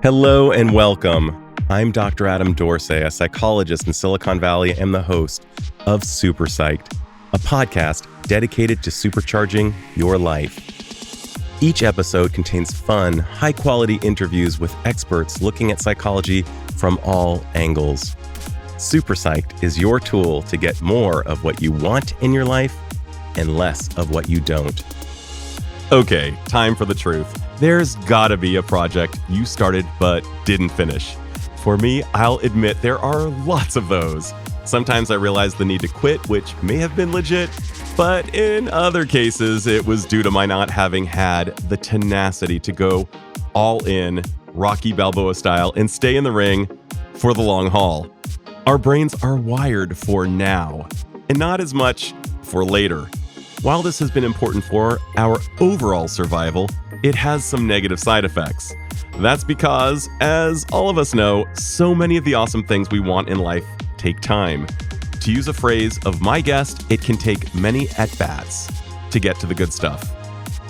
Hello and welcome. I'm Dr. Adam Dorsey, a psychologist in Silicon Valley and the host of Super Psyched, a podcast dedicated to supercharging your life. Each episode contains fun, high-quality interviews with experts looking at psychology from all angles. Super Psyched is your tool to get more of what you want in your life and less of what you don't. Okay, time for the truth. There's gotta be a project you started but didn't finish. For me, I'll admit there are lots of those. Sometimes I realize the need to quit, which may have been legit, but in other cases, it was due to my not having had the tenacity to go all in, Rocky Balboa-style, and stay in the ring for the long haul. Our brains are wired for now, and not as much for later. While this has been important for our overall survival, it has some negative side effects. That's because, as all of us know, so many of the awesome things we want in life take time. To use a phrase of my guest, it can take many at-bats to get to the good stuff.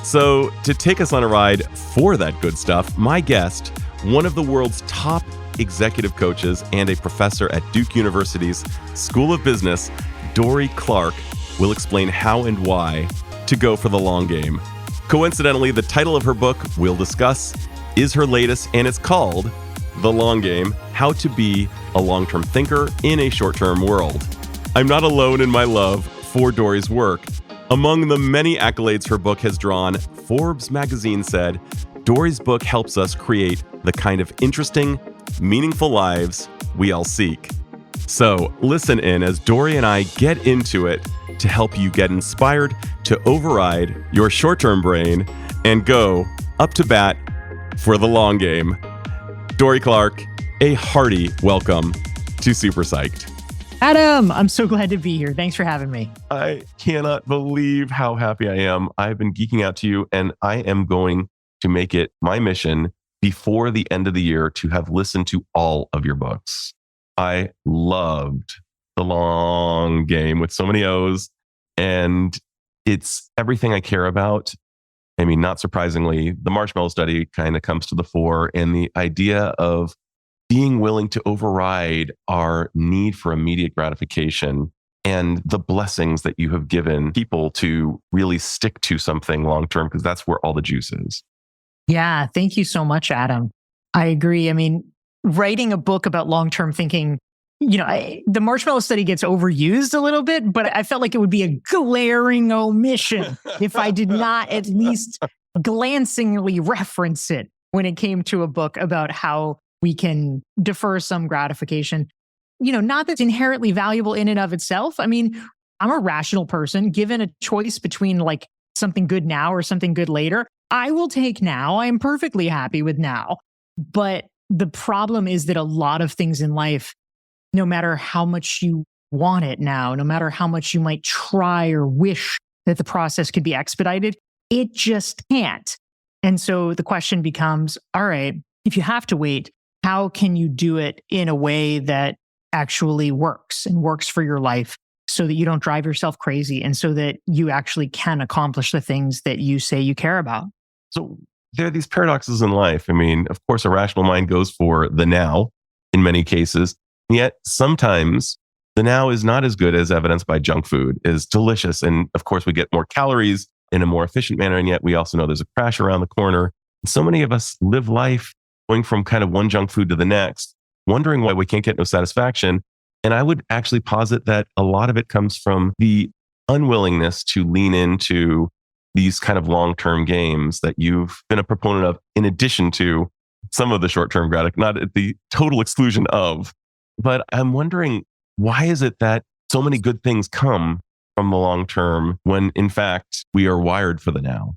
So, to take us on a ride for that good stuff, my guest, one of the world's top executive coaches and a professor at Duke University's School of Business, Dorie Clark, will explain how and why to go for the long game. Coincidentally, the title of her book we'll discuss is her latest, and it's called The Long Game: How to Be a Long-Term Thinker in a Short-Term World. I'm not alone in my love for Dorie's work. Among the many accolades her book has drawn, Forbes magazine said, Dorie's book helps us create the kind of interesting, meaningful lives we all seek. So listen in as Dorie and I get into it to help you get inspired to override your short-term brain and go up to bat for the long game. Dorie Clark, a hearty welcome to Super Psyched. Adam, I'm so glad to be here. Thanks for having me. I cannot believe how happy I am. I've been geeking out to you, and I am going to make it my mission before the end of the year to have listened to all of your books. I loved The Long Game with so many O's, and it's everything I care about. I mean, not surprisingly, the marshmallow study kind of comes to the fore, and the idea of being willing to override our need for immediate gratification and the blessings that you have given people to really stick to something long-term, because that's where all the juice is. Yeah, thank you so much, Adam. I agree. I mean, writing a book about long-term thinking, the marshmallow study gets overused a little bit, but I felt like it would be a glaring omission if I did not at least glancingly reference it when it came to a book about how we can defer some gratification. Not that's inherently valuable in and of itself. I mean, I'm a rational person. Given a choice between like something good now or something good later, I will take now. I am perfectly happy with now. But the problem is that a lot of things in life, no matter how much you want it now, no matter how much you might try or wish that the process could be expedited, it just can't. And so the question becomes, all right, if you have to wait, how can you do it in a way that actually works and works for your life so that you don't drive yourself crazy and so that you actually can accomplish the things that you say you care about? So there are these paradoxes in life. I mean, of course, a rational mind goes for the now in many cases. Yet sometimes the now is not as good as evidenced by junk food, is delicious. And of course, we get more calories in a more efficient manner. And yet we also know there's a crash around the corner. And so many of us live life going from kind of one junk food to the next, wondering why we can't get no satisfaction. And I would actually posit that a lot of it comes from the unwillingness to lean into these kind of long-term games that you've been a proponent of, in addition to some of the short-term gratification, not at the total exclusion of. But I'm wondering, why is it that so many good things come from the long term when, in fact, we are wired for the now?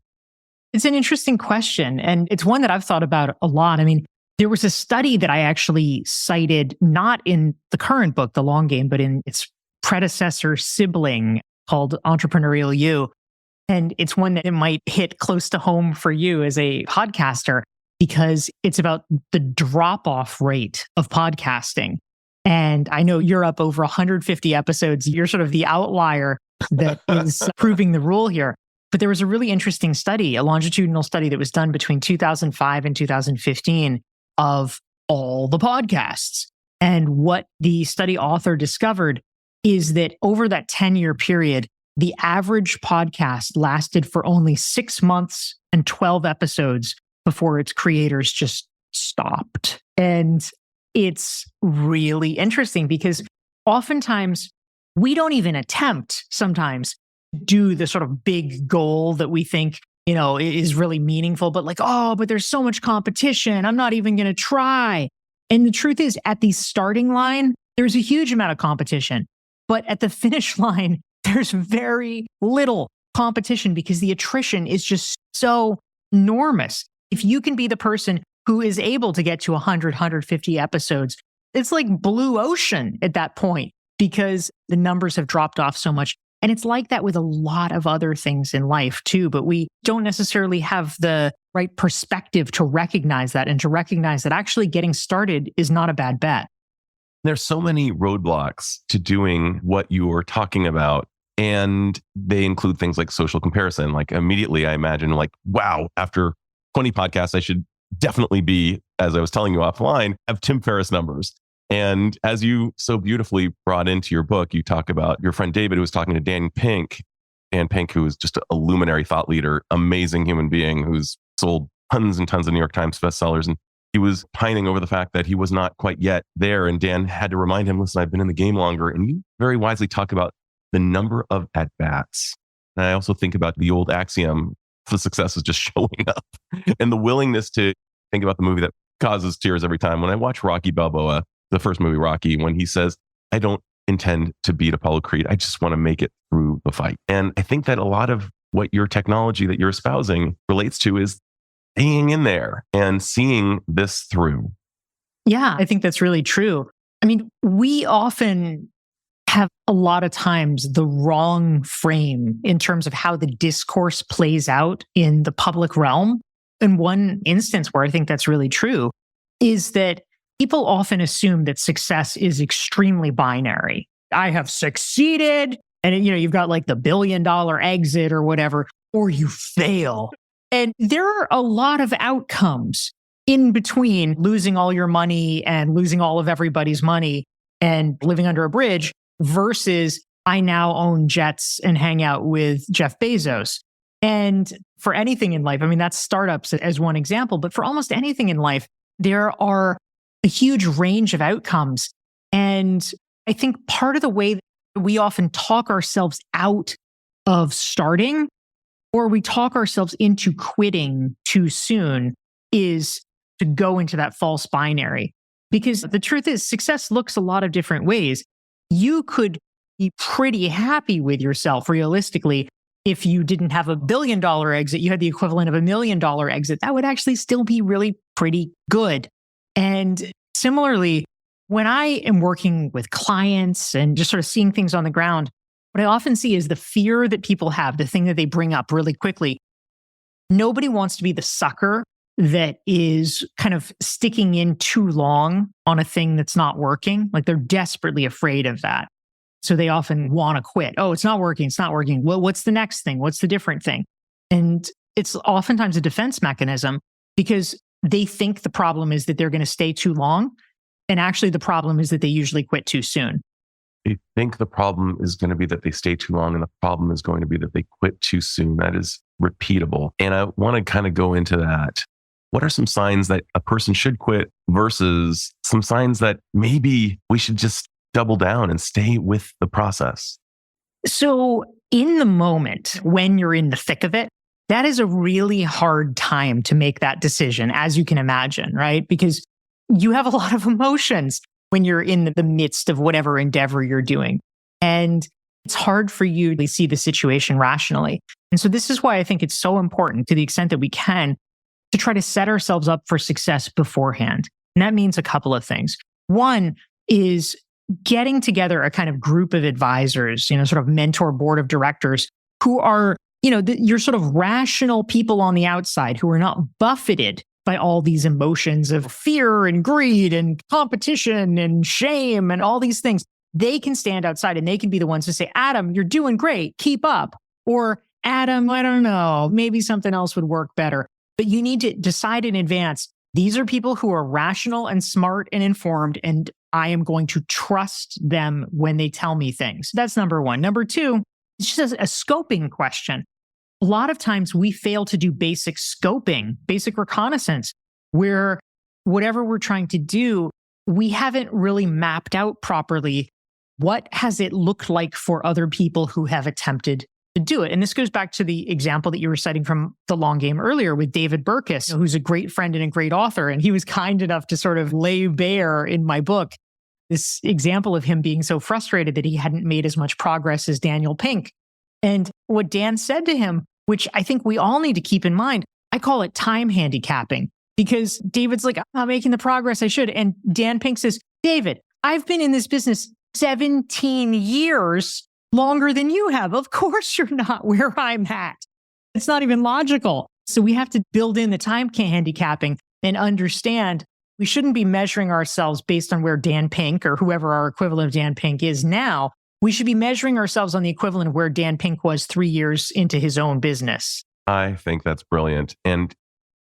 It's an interesting question, and it's one that I've thought about a lot. I mean, there was a study that I actually cited, not in the current book, The Long Game, but in its predecessor sibling called Entrepreneurial You. And it's one that it might hit close to home for you as a podcaster, because it's about the drop-off rate of podcasting. And I know you're up over 150 episodes. You're sort of the outlier that is proving the rule here. But there was a really interesting study, a longitudinal study that was done between 2005 and 2015 of all the podcasts. And what the study author discovered is that over that 10-year period, the average podcast lasted for only 6 months and 12 episodes before its creators just stopped. And it's really interesting because oftentimes we don't even attempt sometimes to do the sort of big goal that we think, is really meaningful, but but there's so much competition. I'm not even going to try. And the truth is, at the starting line, there's a huge amount of competition. But at the finish line, there's very little competition because the attrition is just so enormous. If you can be the person who is able to get to 100, 150 episodes, it's like blue ocean at that point because the numbers have dropped off so much. And it's like that with a lot of other things in life too, but we don't necessarily have the right perspective to recognize that and to recognize that actually getting started is not a bad bet. There's so many roadblocks to doing what you were talking about. And they include things like social comparison. Like immediately I imagine wow, after 20 podcasts, I should definitely be, as I was telling you offline, have Tim Ferriss numbers. And as you so beautifully brought into your book, you talk about your friend David, who was talking to Dan Pink, who is just a luminary thought leader, amazing human being who's sold tons and tons of New York Times bestsellers. And he was pining over the fact that he was not quite yet there. And Dan had to remind him, listen, I've been in the game longer. And you very wisely talk about the number of at-bats. And I also think about the old axiom, the success is just showing up and the willingness to think about the movie that causes tears every time. When I watch Rocky Balboa, the first movie, Rocky, when he says, I don't intend to beat Apollo Creed. I just want to make it through the fight. And I think that a lot of what your technology that you're espousing relates to is hanging in there and seeing this through. Yeah, I think that's really true. I mean, we often have a lot of times the wrong frame in terms of how the discourse plays out in the public realm. And one instance where I think that's really true is that people often assume that success is extremely binary. I have succeeded, and you've got the $1 billion exit or whatever, or you fail. And there are a lot of outcomes in between losing all your money and losing all of everybody's money and living under a bridge versus I now own jets and hang out with Jeff Bezos. And for anything in life, I mean, that's startups as one example, but for almost anything in life, there are a huge range of outcomes. And I think part of the way that we often talk ourselves out of starting, or we talk ourselves into quitting too soon, is to go into that false binary. Because the truth is, success looks a lot of different ways. You could be pretty happy with yourself realistically if you didn't have $1 billion exit, you had the equivalent of $1 million exit. That would actually still be really pretty good. And similarly, when I am working with clients and just sort of seeing things on the ground, what I often see is the fear that people have, the thing that they bring up really quickly. Nobody wants to be the sucker that is kind of sticking in too long on a thing that's not working. They're desperately afraid of that. So they often want to quit. Oh, it's not working. It's not working. Well, what's the next thing? What's the different thing? And it's oftentimes a defense mechanism because they think the problem is that they're going to stay too long. And actually the problem is that they usually quit too soon. They think the problem is going to be that they stay too long and the problem is going to be that they quit too soon. That is repeatable. And I want to kind of go into that. What are some signs that a person should quit versus some signs that maybe we should just double down and stay with the process? So in the moment, when you're in the thick of it, that is a really hard time to make that decision, as you can imagine, right? Because you have a lot of emotions when you're in the midst of whatever endeavor you're doing. And it's hard for you to see the situation rationally. And so this is why I think it's so important, to the extent that we can, to try to set ourselves up for success beforehand. And that means a couple of things. One is getting together a kind of group of advisors, sort of mentor board of directors who are, your sort of rational people on the outside who are not buffeted by all these emotions of fear and greed and competition and shame and all these things. They can stand outside and they can be the ones to say, Adam, you're doing great, keep up. Or Adam, I don't know, maybe something else would work better. But you need to decide in advance, These are people who are rational and smart and informed, and I am going to trust them when they tell me things. That's number one. Number two, it's just a scoping question. A lot of times we fail to do basic scoping, basic reconnaissance, where whatever we're trying to do, we haven't really mapped out properly what has it looked like for other people who have attempted to do it. And this goes back to the example that you were citing from The Long Game earlier with David Burkus, who's a great friend and a great author. And he was kind enough to sort of lay bare in my book this example of him being so frustrated that he hadn't made as much progress as Daniel Pink. And what Dan said to him, which I think we all need to keep in mind, I call it time handicapping, because David's like, I'm not making the progress I should. And Dan Pink says, David, I've been in this business 17 years longer than you have. Of course you're not where I'm at. It's not even logical. So we have to build in the time handicapping and understand we shouldn't be measuring ourselves based on where Dan Pink or whoever our equivalent of Dan Pink is now. We should be measuring ourselves on the equivalent of where Dan Pink was 3 years into his own business. I think that's brilliant. And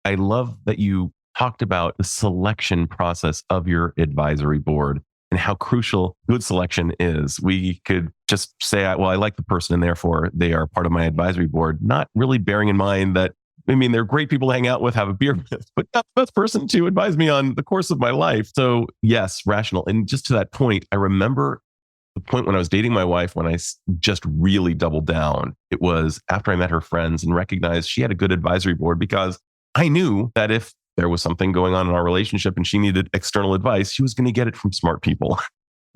I love that you talked about the selection process of your advisory board and how crucial good selection is. We could just say, well, I like the person and therefore they are part of my advisory board, not really bearing in mind that, I mean, they're great people to hang out with, have a beer with, but not the best person to advise me on the course of my life. So yes, rational. And just to that point, I remember the point when I was dating my wife, when I just really doubled down. It was after I met her friends and recognized she had a good advisory board, because I knew that if there was something going on in our relationship and she needed external advice, she was going to get it from smart people.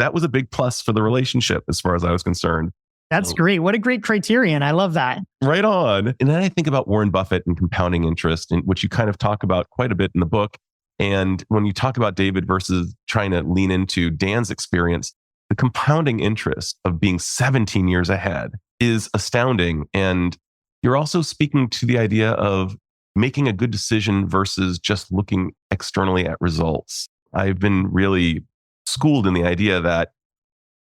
That was a big plus for the relationship as far as I was concerned. That's great. What a great criterion. I love that. Right on. And then I think about Warren Buffett and compounding interest, and which you kind of talk about quite a bit in the book. And when you talk about David versus trying to lean into Dan's experience, the compounding interest of being 17 years ahead is astounding. And you're also speaking to the idea of making a good decision versus just looking externally at results. I've been really schooled in the idea that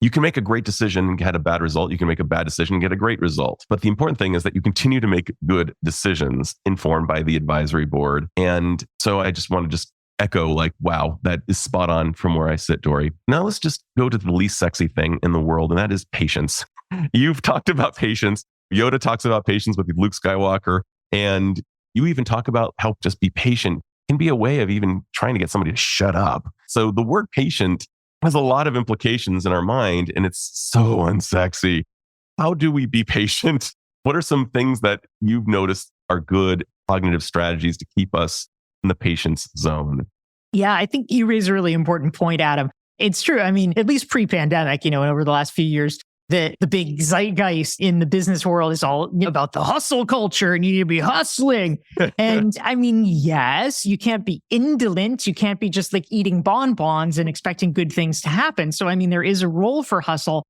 you can make a great decision and get a bad result. You can make a bad decision and get a great result. But the important thing is that you continue to make good decisions informed by the advisory board. And so I just want to echo like, wow, that is spot on from where I sit, Dorie. Now let's just go to the least sexy thing in the world, and that is patience. You've talked about patience. Yoda talks about patience with Luke Skywalker. And you even talk about how just be patient can be a way of even trying to get somebody to shut up. So the word patient has a lot of implications in our mind, and it's so unsexy. How do we be patient? What are some things that you've noticed are good cognitive strategies to keep us in the patience zone? Yeah, I think you raise a really important point, Adam. It's true. I mean, at least pre-pandemic, over the last few years, the big zeitgeist in the business world is all about the hustle culture, and you need to be hustling. And I mean, yes, you can't be indolent. You can't be just like eating bonbons and expecting good things to happen. So, I mean, there is a role for hustle,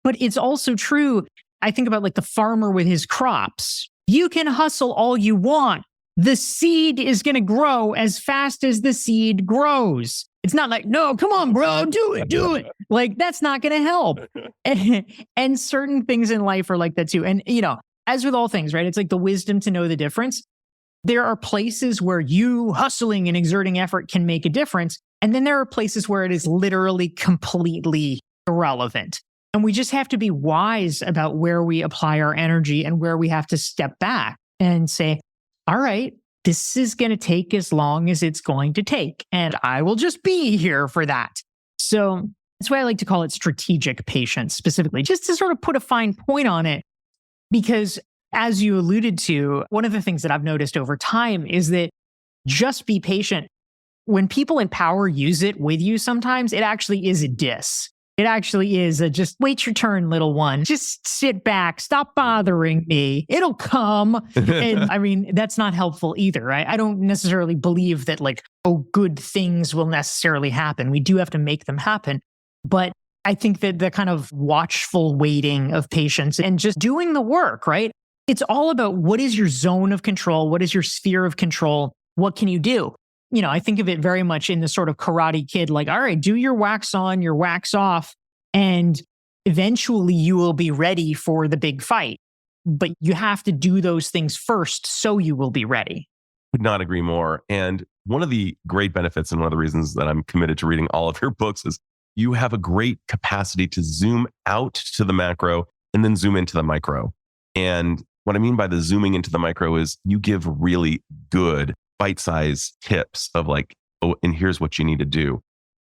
but it's also true. I think about like the farmer with his crops. You can hustle all you want. The seed is going to grow as fast as the seed grows. It's not like, no, come on, bro, do it. Like, that's not going to help. And certain things in life are like that too. And, as with all things, right? It's like the wisdom to know the difference. There are places where you hustling and exerting effort can make a difference. And then there are places where it is literally completely irrelevant. And we just have to be wise about where we apply our energy and where we have to step back and say, all right, this is going to take as long as it's going to take, and I will just be here for that. So that's why I like to call it strategic patience specifically, just to sort of put a fine point on it. Because as you alluded to, one of the things that I've noticed over time is that just be patient. When people in power use it with you, sometimes it actually is a diss. It actually is a just wait your turn, little one. Just sit back. Stop bothering me. It'll come. And I mean, that's not helpful either, right? I don't necessarily believe that good things will necessarily happen. We do have to make them happen. But I think that the kind of watchful waiting of patience and just doing the work, right? It's all about what is your zone of control? What is your sphere of control? What can you do? I think of it very much in the sort of Karate Kid, like, all right, do your wax on, your wax off, and eventually you will be ready for the big fight. But you have to do those things first so you will be ready. Could not agree more. And one of the great benefits and one of the reasons that I'm committed to reading all of your books is you have a great capacity to zoom out to the macro and then zoom into the micro. And what I mean by the zooming into the micro is you give really good bite-sized tips of like, oh, and here's what you need to do.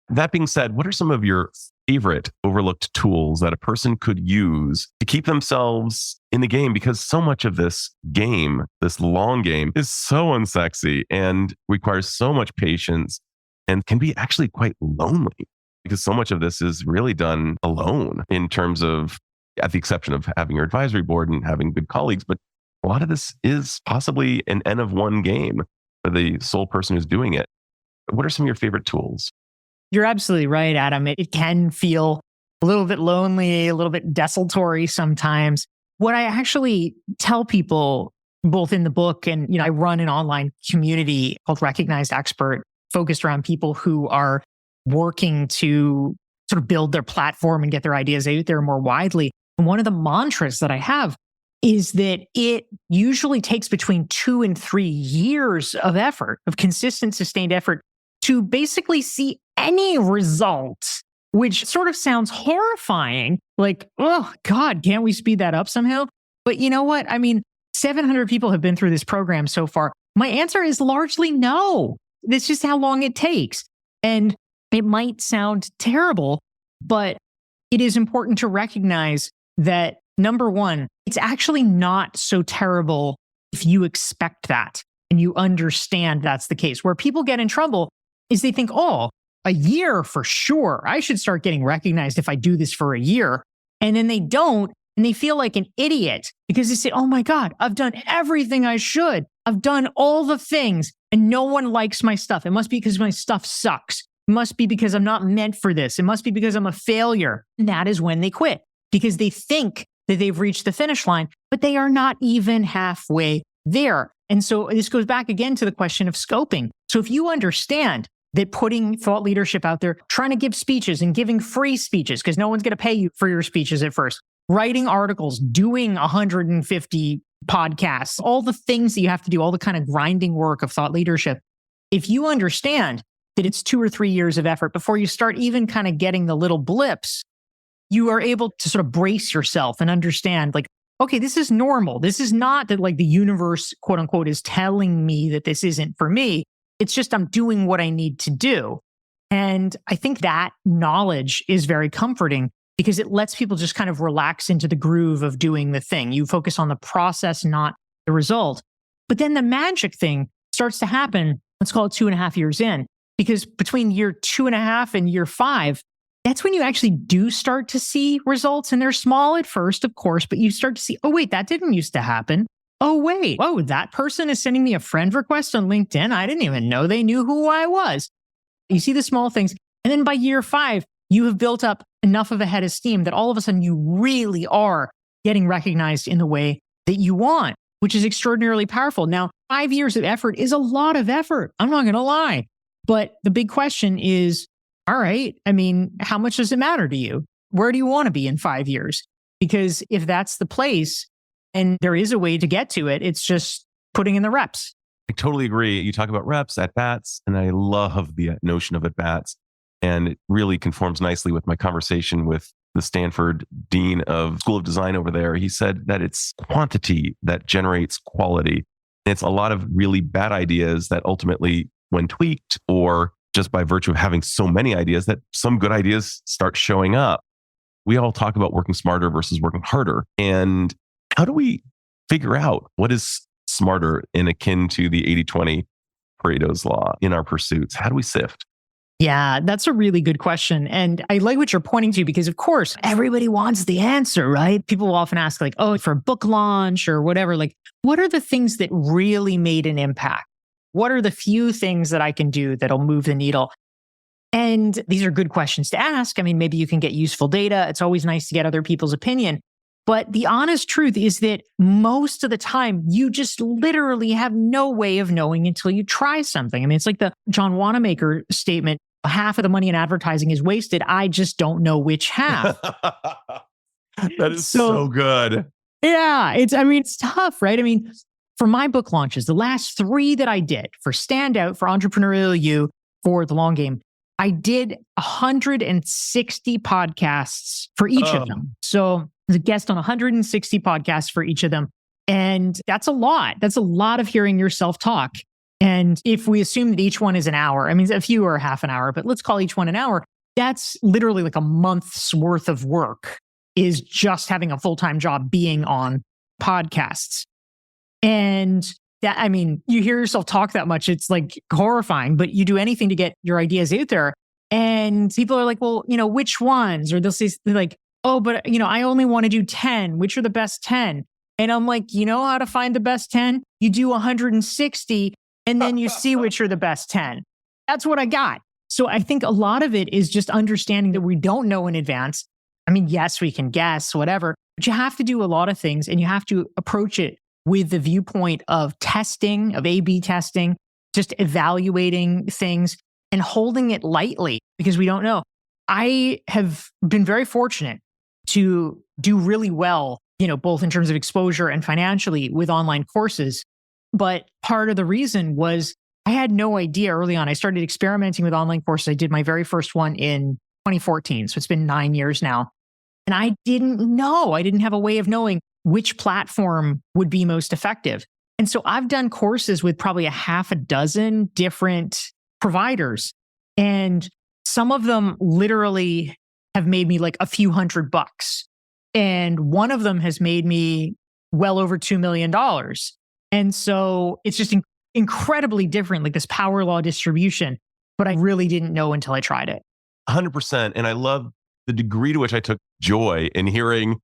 That being said, what are some of your favorite overlooked tools that a person could use to keep themselves in the game? Because so much of this game, this long game, is so unsexy and requires so much patience and can be actually quite lonely because so much of this is really done alone in terms of, at the exception of having your advisory board and having good colleagues. But a lot of this is possibly an N of one game for the sole person who's doing it. What are some of your favorite tools? You're absolutely right, Adam. It can feel a little bit lonely, a little bit desultory sometimes. What I actually tell people, both in the book and, I run an online community called Recognized Expert, focused around people who are working to sort of build their platform and get their ideas out there more widely. And one of the mantras that I have is that it usually takes between 2 and 3 years of effort, of consistent, sustained effort, to basically see any result, which sort of sounds horrifying. Like, oh God, can't we speed that up somehow? But you know what? 700 people have been through this program so far. My answer is largely no. That's just how long it takes. And it might sound terrible, but it is important to recognize that, number one, it's actually not so terrible if you expect that and you understand that's the case. Where people get in trouble is they think, oh, a year for sure. I should start getting recognized if I do this for a year. And then they don't, and they feel like an idiot because they say, oh my God, I've done everything I should. I've done all the things and no one likes my stuff. It must be because my stuff sucks. It must be because I'm not meant for this. It must be because I'm a failure. And that is when they quit because they think that they've reached the finish line, but they are not even halfway there. And so this goes back again to the question of scoping. So if you understand that putting thought leadership out there, trying to give speeches and giving free speeches, because no one's going to pay you for your speeches at first, writing articles, doing 150 podcasts, all the things that you have to do, all the kind of grinding work of thought leadership. If you understand that it's 2 or 3 years of effort before you start even kind of getting the little blips, you are able to sort of brace yourself and understand like, okay, this is normal. This is not that like the universe, quote unquote, is telling me that this isn't for me. It's just I'm doing what I need to do. And I think that knowledge is very comforting because it lets people just kind of relax into the groove of doing the thing. You focus on the process, not the result. But then the magic thing starts to happen, let's call it 2.5 years in, because between year 2.5 and year 5, that's when you actually do start to see results. And they're small at first, of course, but you start to see, oh, wait, that didn't used to happen. Oh, wait, oh, that person is sending me a friend request on LinkedIn. I didn't even know they knew who I was. You see the small things. And then by year 5, you have built up enough of a head of steam that all of a sudden you really are getting recognized in the way that you want, which is extraordinarily powerful. Now, 5 years of effort is a lot of effort. I'm not going to lie. But the big question is, all right, how much does it matter to you? Where do you want to be in 5 years? Because if that's the place, and there is a way to get to it, it's just putting in the reps. I totally agree. You talk about reps, at bats, and I love the notion of at bats. And it really conforms nicely with my conversation with the Stanford Dean of School of Design over there. He said that it's quantity that generates quality. And it's a lot of really bad ideas that ultimately, when tweaked or just by virtue of having so many ideas, that some good ideas start showing up. We all talk about working smarter versus working harder. And how do we figure out what is smarter in akin to the 80-20 Pareto's law in our pursuits? How do we sift? Yeah, that's a really good question. And I like what you're pointing to because, of course, everybody wants the answer, right? People will often ask like, oh, for a book launch or whatever, like, what are the things that really made an impact? What are the few things that I can do that'll move the needle? And these are good questions to ask. Maybe you can get useful data. It's always nice to get other people's opinion. But the honest truth is that most of the time, you just literally have no way of knowing until you try something. It's like the John Wanamaker statement, half of the money in advertising is wasted. I just don't know which half. That is so good. Yeah, it's tough, right? for my book launches, the last 3 that I did for Standout, for Entrepreneurial You, for The Long Game, I did 160 podcasts for each of them. So I was a guest on 160 podcasts for each of them. And that's a lot. That's a lot of hearing yourself talk. And if we assume that each one is an hour, I mean, a few are half an hour, but let's call each one an hour. That's literally like a month's worth of work, is just having a full-time job being on podcasts. And that, I mean, you hear yourself talk that much, it's like horrifying, but you do anything to get your ideas out there. And people are like, well, which ones? Or they'll say like, oh, but I only want to do 10. Which are the best 10? And I'm like, you know how to find the best 10? You do 160 and then you see which are the best 10. That's what I got. So I think a lot of it is just understanding that we don't know in advance. I mean, yes, we can guess, whatever, but you have to do a lot of things and you have to approach it with the viewpoint of testing, of A/B testing, just evaluating things and holding it lightly because we don't know. I have been very fortunate to do really well, both in terms of exposure and financially with online courses. But part of the reason was I had no idea early on. I started experimenting with online courses. I did my very first one in 2014. So it's been 9 years now. And I didn't know. I didn't have a way of knowing which platform would be most effective. And so I've done courses with probably a half a dozen different providers. And some of them literally have made me like a few $100. And one of them has made me well over $2 million. And so it's just incredibly different, like this power law distribution. But I really didn't know until I tried it. 100%. And I love the degree to which I took joy in hearing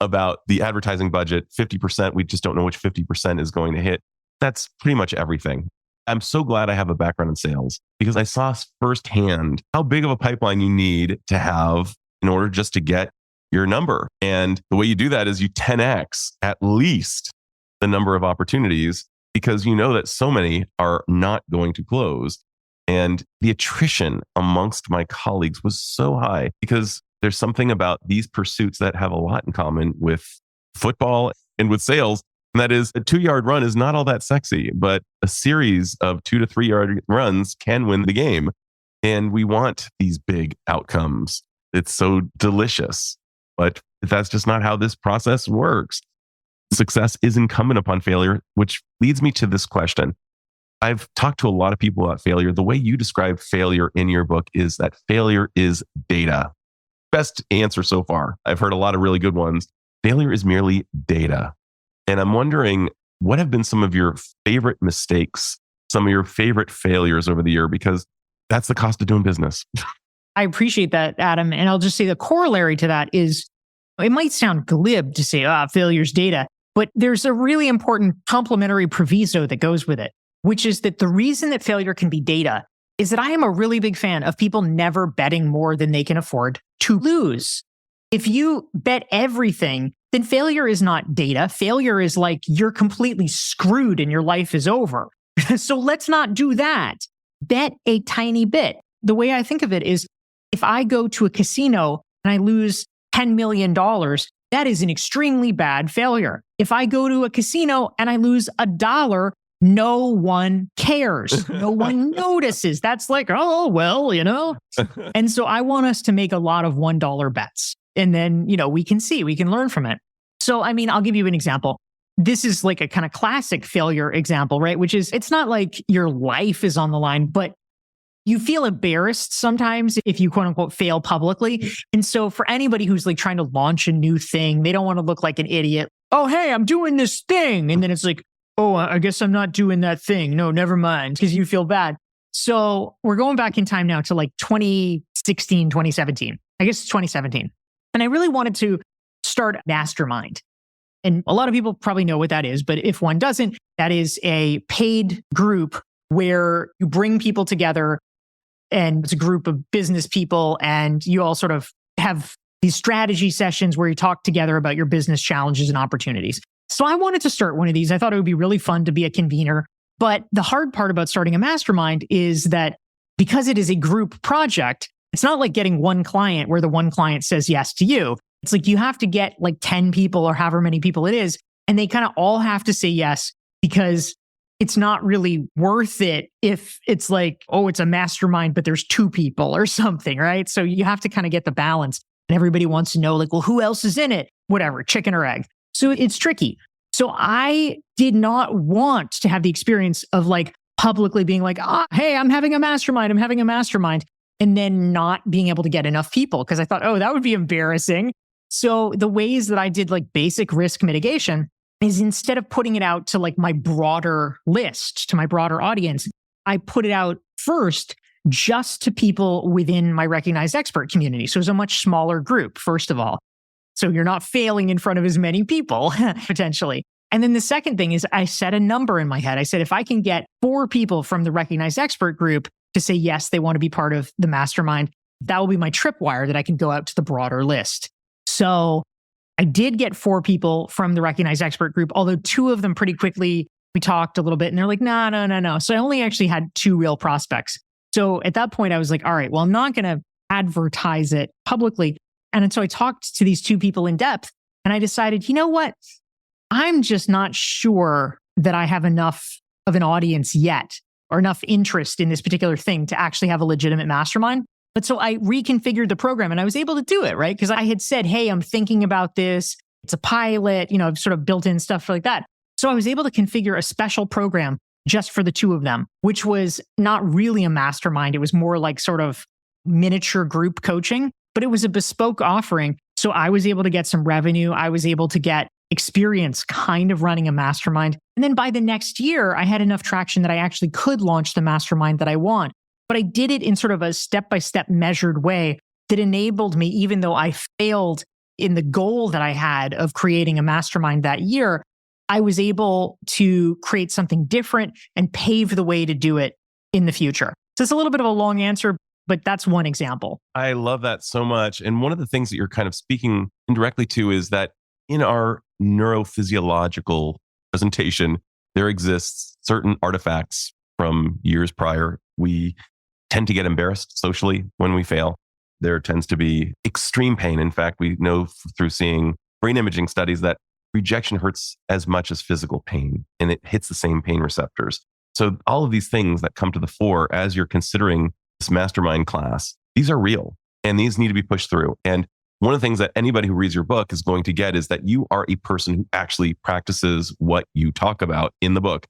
about the advertising budget, 50%. We just don't know which 50% is going to hit. That's pretty much everything. I'm so glad I have a background in sales because I saw firsthand how big of a pipeline you need to have in order just to get your number. And the way you do that is you 10x at least the number of opportunities because you know that so many are not going to close. And the attrition amongst my colleagues was so high because there's something about these pursuits that have a lot in common with football and with sales. And that is a 2-yard run is not all that sexy, but a series of 2 to 3 yard runs can win the game. And we want these big outcomes. It's so delicious, but that's just not how this process works. Success is incumbent upon failure, which leads me to this question. I've talked to a lot of people about failure. The way you describe failure in your book is that failure is data. Best answer so far. I've heard a lot of really good ones. Failure is merely data. And I'm wondering, what have been some of your favorite mistakes, some of your favorite failures over the year? Because that's the cost of doing business. I appreciate that, Adam. And I'll just say the corollary to that is, it might sound glib to say, failure's data, but there's a really important complementary proviso that goes with it, which is that the reason that failure can be data is that I am a really big fan of people never betting more than they can afford to lose. If you bet everything, then failure is not data. Failure is like you're completely screwed and your life is over. So let's not do that. Bet a tiny bit. The way I think of it is if I go to a casino and I lose $10 million, that is an extremely bad failure. If I go to a casino and I lose $1, no one cares. No one notices. That's like, oh, well, And so I want us to make a lot of $1 bets. And then, we can learn from it. So, I'll give you an example. This is like a kind of classic failure example, right? Which is, it's not like your life is on the line, but you feel embarrassed sometimes if you quote unquote fail publicly. And so for anybody who's like trying to launch a new thing, they don't want to look like an idiot. Oh, hey, I'm doing this thing. And then it's like, oh, I guess I'm not doing that thing. No, never mind, because you feel bad. So we're going back in time now to like 2016, 2017. I guess it's 2017. And I really wanted to start a mastermind. And a lot of people probably know what that is. But if one doesn't, that is a paid group where you bring people together and it's a group of business people and you all sort of have these strategy sessions where you talk together about your business challenges and opportunities. So I wanted to start one of these. I thought it would be really fun to be a convener. But the hard part about starting a mastermind is that because it is a group project, it's not like getting one client where the one client says yes to you. It's like you have to get like 10 people or however many people it is, and they kind of all have to say yes because it's not really worth it if it's like, oh, it's a mastermind, but there's two people or something, right? So you have to kind of get the balance. And everybody wants to know, like, well, who else is in it? Whatever, chicken or egg. So it's tricky. So I did not want to have the experience of like publicly being like, hey, I'm having a mastermind. And then not being able to get enough people because I thought, oh, that would be embarrassing. So the ways that I did like basic risk mitigation is instead of putting it out to like my broader list, to my broader audience, I put it out first just to people within my recognized expert community. So it's a much smaller group, first of all. So you're not failing in front of as many people, potentially. And then the second thing is I set a number in my head. I said, if I can get 4 people from the recognized expert group to say, yes, they want to be part of the mastermind, that will be my tripwire that I can go out to the broader list. So I did get 4 people from the recognized expert group, although 2 of them pretty quickly, we talked a little bit and they're like, no. So I only actually had 2 real prospects. So at that point I was like, all right, well, I'm not going to advertise it publicly. And so I talked to these 2 people in depth and I decided, you know what? I'm just not sure that I have enough of an audience yet or enough interest in this particular thing to actually have a legitimate mastermind. But so I reconfigured the program and I was able to do it, right? Because I had said, hey, I'm thinking about this. It's a pilot, I've sort of built in stuff like that. So I was able to configure a special program just for the 2 of them, which was not really a mastermind. It was more like sort of miniature group coaching, but it was a bespoke offering. So I was able to get some revenue. I was able to get experience kind of running a mastermind. And then by the next year, I had enough traction that I actually could launch the mastermind that I want. But I did it in sort of a step-by-step measured way that enabled me, even though I failed in the goal that I had of creating a mastermind that year, I was able to create something different and pave the way to do it in the future. So it's a little bit of a long answer, but that's one example. I love that so much. And one of the things that you're kind of speaking indirectly to is that in our neurophysiological presentation, there exists certain artifacts from years prior. We tend to get embarrassed socially when we fail. There tends to be extreme pain. In fact, we know through seeing brain imaging studies that rejection hurts as much as physical pain, and it hits the same pain receptors. So all of these things that come to the fore as you're considering this mastermind class, these are real and these need to be pushed through. And one of the things that anybody who reads your book is going to get is that you are a person who actually practices what you talk about in the book.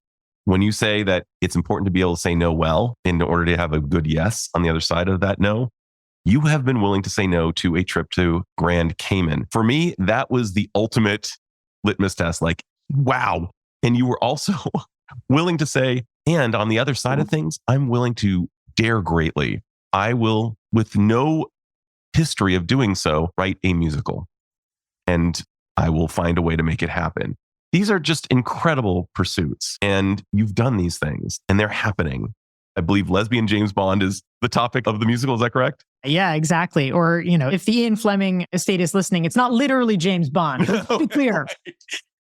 When you say that it's important to be able to say no well in order to have a good yes on the other side of that no, you have been willing to say no to a trip to Grand Cayman. For me, that was the ultimate litmus test. Like, wow. And you were also willing to say, and on the other side of things, I'm willing to dare greatly. I will, with no history of doing so, write a musical. And I will find a way to make it happen. These are just incredible pursuits. And you've done these things and they're happening. I believe Lesbian James Bond is the topic of the musical. Is that correct? Yeah, exactly. Or, if the Ian Fleming estate is listening, it's not literally James Bond. Let's be clear. Right.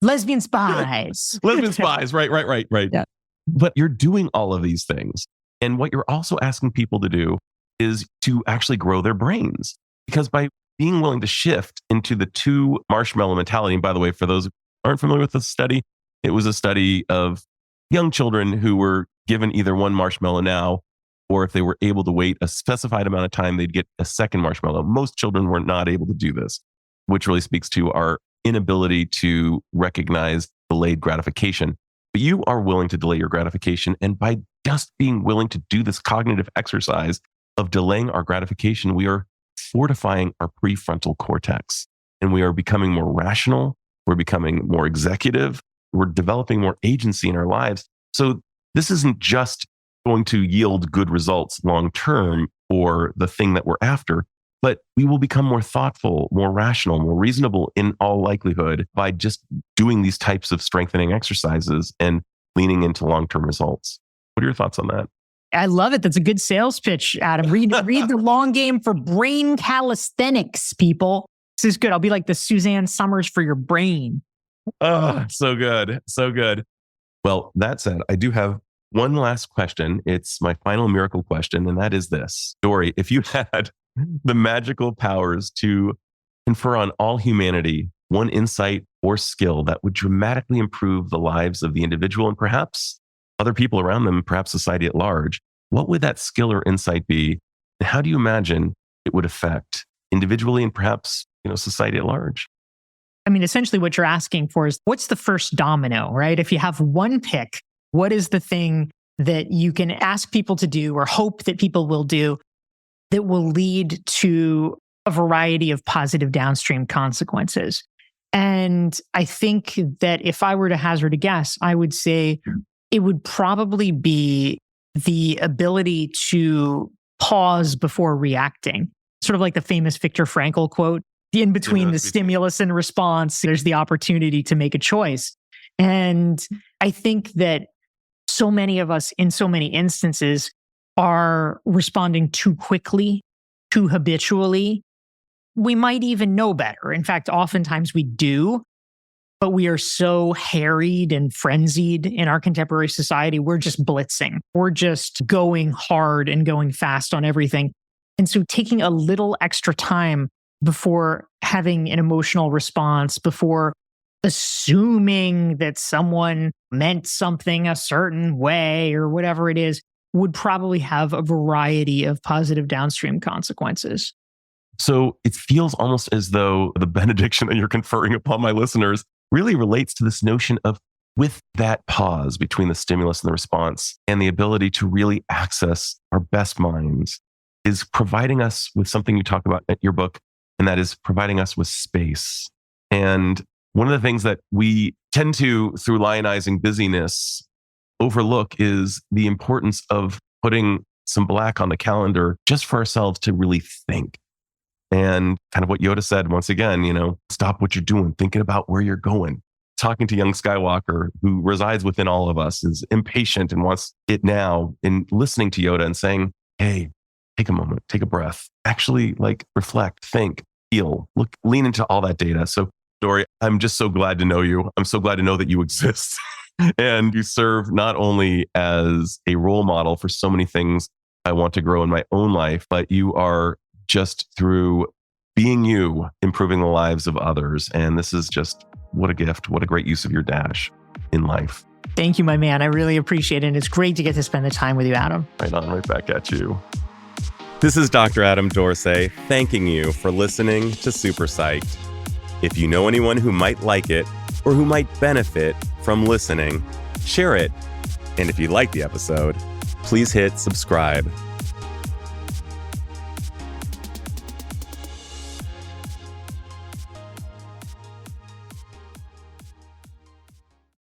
Lesbian spies. Lesbian spies. Right. Yeah. But you're doing all of these things. And what you're also asking people to do is to actually grow their brains. Because by being willing to shift into the 2 marshmallow mentality, and by the way, for those who aren't familiar with the study, it was a study of young children who were given either 1 marshmallow now, or if they were able to wait a specified amount of time, they'd get a second marshmallow. Most children were not able to do this, which really speaks to our inability to recognize delayed gratification. But you are willing to delay your gratification. And by just being willing to do this cognitive exercise of delaying our gratification, we are fortifying our prefrontal cortex and we are becoming more rational. We're becoming more executive. We're developing more agency in our lives. So this isn't just going to yield good results long term for the thing that we're after, but we will become more thoughtful, more rational, more reasonable in all likelihood by just doing these types of strengthening exercises and leaning into long-term results. What are your thoughts on that? I love it. That's a good sales pitch, Adam. Read The Long Game for Brain Calisthenics, people. This is good. I'll be like the Suzanne Summers for your brain. Oh, so good. So good. Well, that said, I do have one last question. It's my final miracle question, and that is this. Dorie, if you had the magical powers to confer on all humanity one insight or skill that would dramatically improve the lives of the individual and perhaps other people around them, perhaps society at large, what would that skill or insight be? And how do you imagine it would affect individually and perhaps, society at large? I mean, essentially what you're asking for is what's the first domino, right? If you have one pick, what is the thing that you can ask people to do or hope that people will do that will lead to a variety of positive downstream consequences? And I think that if I were to hazard a guess, I would say it would probably be the ability to pause before reacting. Sort of like the famous Viktor Frankl quote, in between the stimulus and response, there's the opportunity to make a choice. And I think that so many of us in so many instances are responding too quickly, too habitually. We might even know better. In fact, oftentimes we do, but we are so harried and frenzied in our contemporary society. We're just blitzing. We're just going hard and going fast on everything. And so taking a little extra time before having an emotional response, before assuming that someone meant something a certain way or whatever it is, would probably have a variety of positive downstream consequences. So it feels almost as though the benediction that you're conferring upon my listeners really relates to this notion of, with that pause between the stimulus and the response and the ability to really access our best minds, is providing us with something you talk about in your book, and that is providing us with space. And one of the things that we tend to, through lionizing busyness, overlook is the importance of putting some black on the calendar just for ourselves to really think. And kind of what Yoda said, once again, stop what you're doing, thinking about where you're going. Talking to young Skywalker, who resides within all of us, is impatient and wants it now, in listening to Yoda and saying, hey, take a moment, take a breath, actually reflect, think, feel, look, lean into all that data. So Dorie, I'm just so glad to know you. I'm so glad to know that you exist. And you serve not only as a role model for so many things I want to grow in my own life, but you are just, through being you, improving the lives of others. And this is just, what a gift, what a great use of your dash in life. Thank you, my man. I really appreciate it. And it's great to get to spend the time with you, Adam. Right on, right back at you. This is Dr. Adam Dorsey thanking you for listening to Super Psyched. If you know anyone who might like it or who might benefit from listening, share it. And if you like the episode, please hit subscribe.